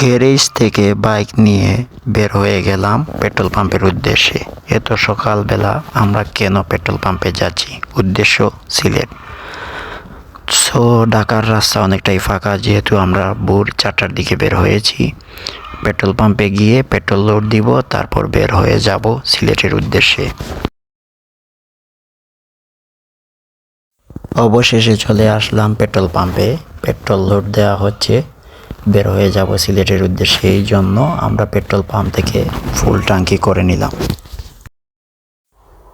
Garage থেকে bike নিয়ে বের হয়ে গেলাম পেট্রোল পাম্পের উদ্দেশ্যে। এত সকালবেলা আমরা কেন পেট্রোল পাম্পে যাচ্ছি? উদ্দেশ্য সিলেট। সো ঢাকার রাস্তা অনেকটাই ফাঁকা, যেহেতু আমরা ভোর 4টার দিকে বের হয়েছি। পেট্রোল পাম্পে গিয়ে পেট্রোল লোড দিব, তারপর বের হয়ে যাব সিলেটের উদ্দেশ্যে। অবশেষে চলে আসলাম পেট্রোল পাম্পে। পেট্রোল লোড দেওয়া হচ্ছে, বের হয়ে যাব সিলেটের উদ্দেশ্যে। এই জন্য আমরা পেট্রোল পাম্প থেকে ফুল ট্যাঙ্কি করে নিলাম।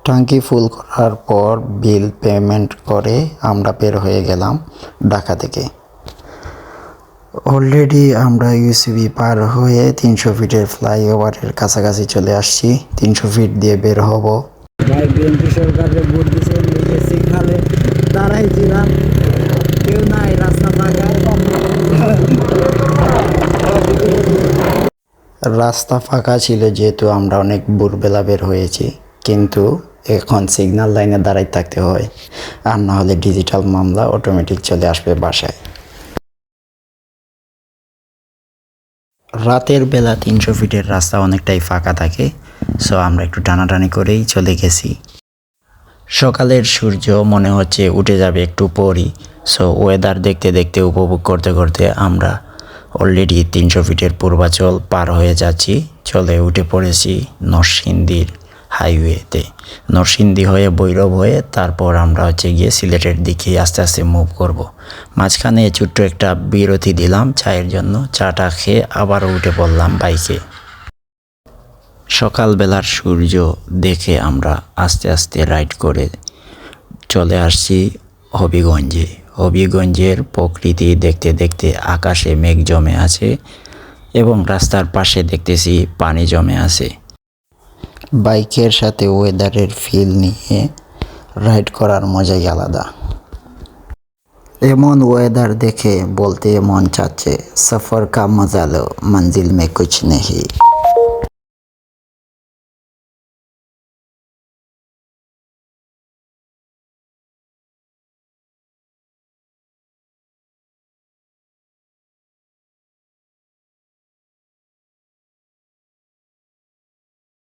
ট্যাঙ্কি ফুল করার পর বিল পেমেন্ট করে আমরা বের হয়ে গেলাম ঢাকা থেকে। অলরেডি আমরা ইউসিবি পার হয়ে 300 ফিটের ফ্লাইওভারের কাছাকাছি চলে আসছি। 300 ফিট দিয়ে বের হব। ভাই বিএনপি সরকারের ভোট দিচ্ছে, সিগনালে দাঁড়াইছিলাম, কেউ নাই, রাস্তা ফাঁকা। রাস্তা ফাঁকা ছিল যেহেতু আমরা অনেক ভোরবেলা বের হয়েছি, কিন্তু এখন সিগন্যাল লাইনে দাঁড়াই থাকতে হয়, আর না হলে ডিজিটাল মামলা অটোমেটিক চলে আসবে বাসায়। রাতের বেলা 300 ফিটের রাস্তা অনেকটাই ফাঁকা থাকে, সো আমরা একটু টানাটানি করেই চলে গেছি। সকালের সূর্য মনে হচ্ছে উঠে যাবে একটু পরই, সো ওয়েদার দেখতে দেখতে উপভোগ করতে করতে আমরা অলরেডি 300 ফিটের পূর্বাচল পার হয়ে যাচ্ছি। চলে উঠে পড়েছি নরসিংদীর হাইওয়েতে। নরসিংদী হয়ে ভৈরব হয়ে তারপর আমরা গিয়ে সিলেটের দিকে আস্তে আস্তে মুভ করব। মাঝখানে ছোট্ট একটা বিরতি দিলাম চায়ের জন্য। চাটা খেয়ে আবারও উঠে পড়লাম বাইকে। সকালবেলার সূর্য দেখে আমরা আস্তে আস্তে রাইড করে চলে আসছি হবিগঞ্জে। হবিগঞ্জের প্রকৃতি দেখতে দেখতে আকাশে মেঘ জমে আছে এবং রাস্তার পাশে দেখতেছি পানি জমে আছে। বাইকের সাথে ওয়েদারের ফিল নিয়ে রাইড করার মজাই আলাদা। এমন ওয়েদার দেখে বলতে মন চাচ্ছে, সফর কা মজা লো, মঞ্জিল মে কুছ নেহি।